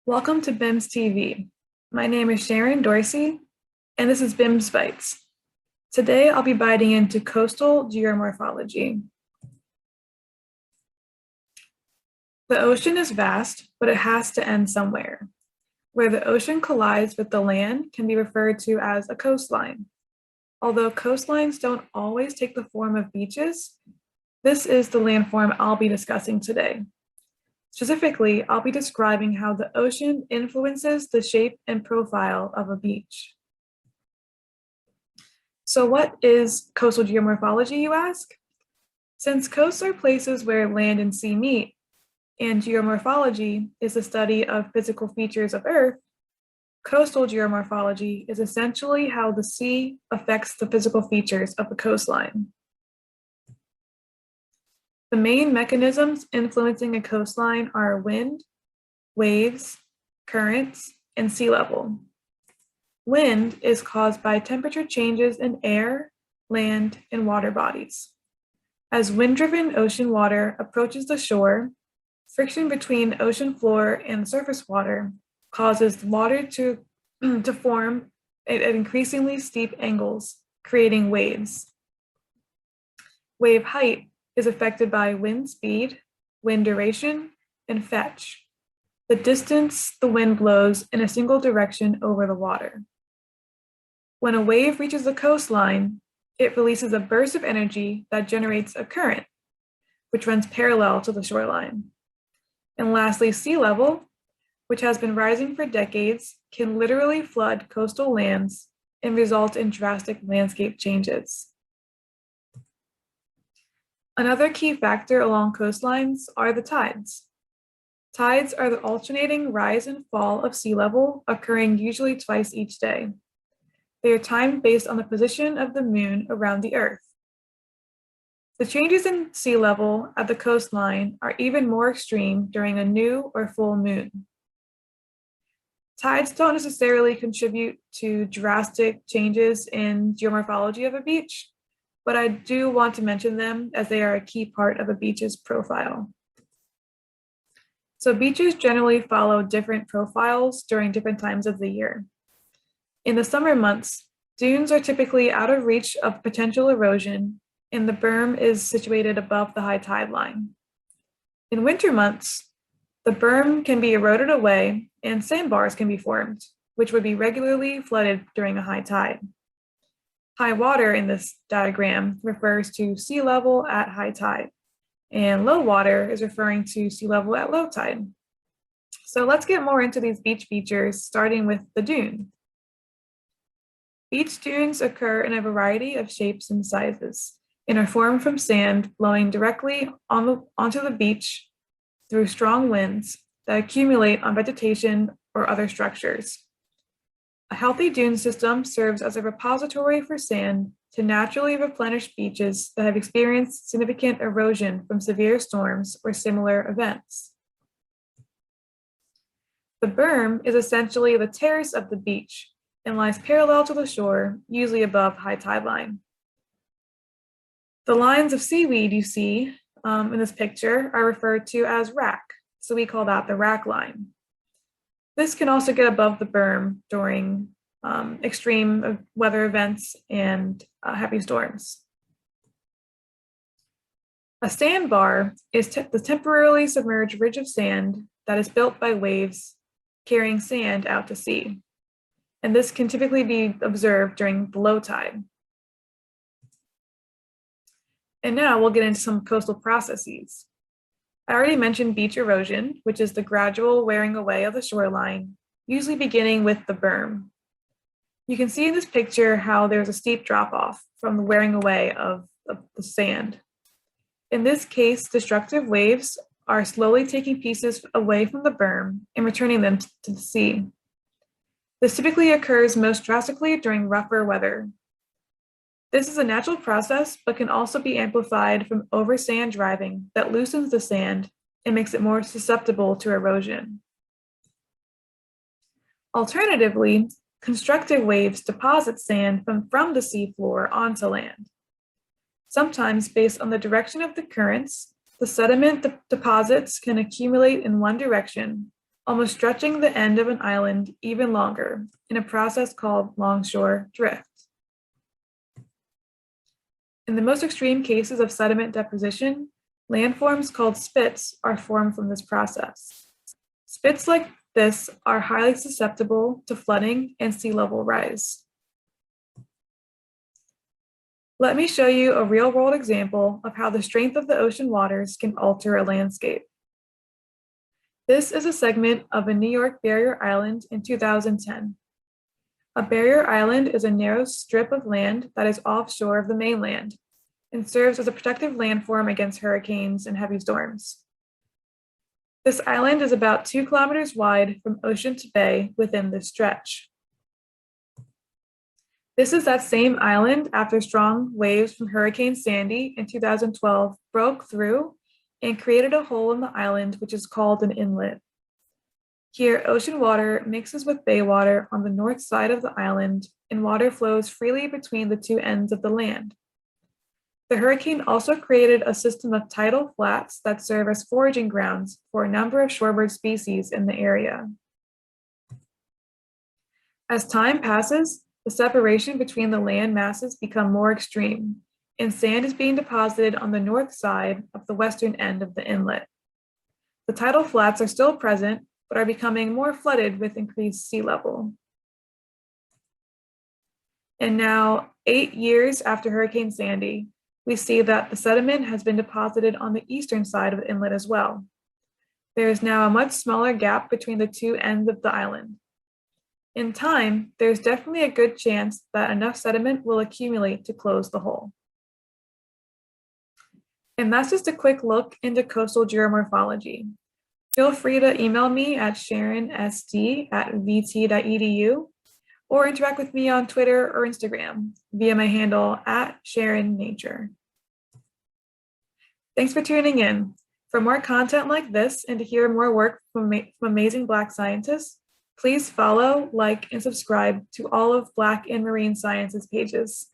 Welcome to BIMS TV. My name is Sharon Dorsey, and this is BIMS Bites. Today, I'll be biting into coastal geomorphology. The ocean is vast, but it has to end somewhere. Where the ocean collides with the land can be referred to as a coastline. Although coastlines don't always take the form of beaches, this is the landform I'll be discussing today. Specifically, I'll be describing how the ocean influences the shape and profile of a beach. So what is coastal geomorphology, you ask? Since coasts are places where land and sea meet, and geomorphology is the study of physical features of Earth, coastal geomorphology is essentially how the sea affects the physical features of the coastline. The main mechanisms influencing a coastline are wind, waves, currents, and sea level. Wind is caused by temperature changes in air, land, and water bodies. As wind-driven ocean water approaches the shore, friction between ocean floor and surface water causes the water to form at increasingly steep angles, creating waves. Wave height is affected by wind speed, wind duration, and fetch, the distance the wind blows in a single direction over the water. When a wave reaches the coastline, it releases a burst of energy that generates a current, which runs parallel to the shoreline. And lastly, sea level, which has been rising for decades, can literally flood coastal lands and result in drastic landscape changes. Another key factor along coastlines are the tides. Tides are the alternating rise and fall of sea level, occurring usually twice each day. They are timed based on the position of the moon around the Earth. The changes in sea level at the coastline are even more extreme during a new or full moon. Tides don't necessarily contribute to drastic changes in geomorphology of a beach, but I do want to mention them as they are a key part of a beach's profile. So beaches generally follow different profiles during different times of the year. In the summer months, dunes are typically out of reach of potential erosion, and the berm is situated above the high tide line. In winter months, the berm can be eroded away and sandbars can be formed, which would be regularly flooded during a high tide. High water in this diagram refers to sea level at high tide, and low water is referring to sea level at low tide. So let's get more into these beach features, starting with the dune. Beach dunes occur in a variety of shapes and sizes and are formed from sand blowing directly onto the beach through strong winds that accumulate on vegetation or other structures. A healthy dune system serves as a repository for sand to naturally replenish beaches that have experienced significant erosion from severe storms or similar events. The berm is essentially the terrace of the beach and lies parallel to the shore, usually above high tide line. The lines of seaweed you see in this picture are referred to as rack, so we call that the rack line. This can also get above the berm during extreme weather events and heavy storms. A sandbar is the temporarily submerged ridge of sand that is built by waves carrying sand out to sea. And this can typically be observed during the low tide. And now we'll get into some coastal processes. I already mentioned beach erosion, which is the gradual wearing away of the shoreline, usually beginning with the berm. You can see in this picture how there's a steep drop-off from the wearing away of the sand. In this case, destructive waves are slowly taking pieces away from the berm and returning them to the sea. This typically occurs most drastically during rougher weather. This is a natural process, but can also be amplified from over sand driving that loosens the sand and makes it more susceptible to erosion. Alternatively, constructive waves deposit sand from the seafloor onto land. Sometimes, based on the direction of the currents, the sediment deposits can accumulate in one direction, almost stretching the end of an island even longer in a process called longshore drift. In the most extreme cases of sediment deposition, landforms called spits are formed from this process. Spits like this are highly susceptible to flooding and sea level rise. Let me show you a real-world example of how the strength of the ocean waters can alter a landscape. This is a segment of a New York barrier island in 2010. A barrier island is a narrow strip of land that is offshore of the mainland and serves as a protective landform against hurricanes and heavy storms. This island is about 2 kilometers wide from ocean to bay within this stretch. This is that same island after strong waves from Hurricane Sandy in 2012 broke through and created a hole in the island, which is called an inlet. Here, ocean water mixes with bay water on the north side of the island, and water flows freely between the 2 ends of the land. The hurricane also created a system of tidal flats that serve as foraging grounds for a number of shorebird species in the area. As time passes, the separation between the land masses become more extreme, and sand is being deposited on the north side of the western end of the inlet. The tidal flats are still present, but are becoming more flooded with increased sea level. And now, 8 years after Hurricane Sandy, we see that the sediment has been deposited on the eastern side of the inlet as well. There is now a much smaller gap between the 2 ends of the island. In time, there's definitely a good chance that enough sediment will accumulate to close the hole. And that's just a quick look into coastal geomorphology. Feel free to email me at sharonsd@vt.edu or interact with me on Twitter or Instagram via my handle @SharonNature. Thanks for tuning in. For more content like this and to hear more work from amazing Black scientists, please follow, like, and subscribe to all of Black and Marine Sciences pages.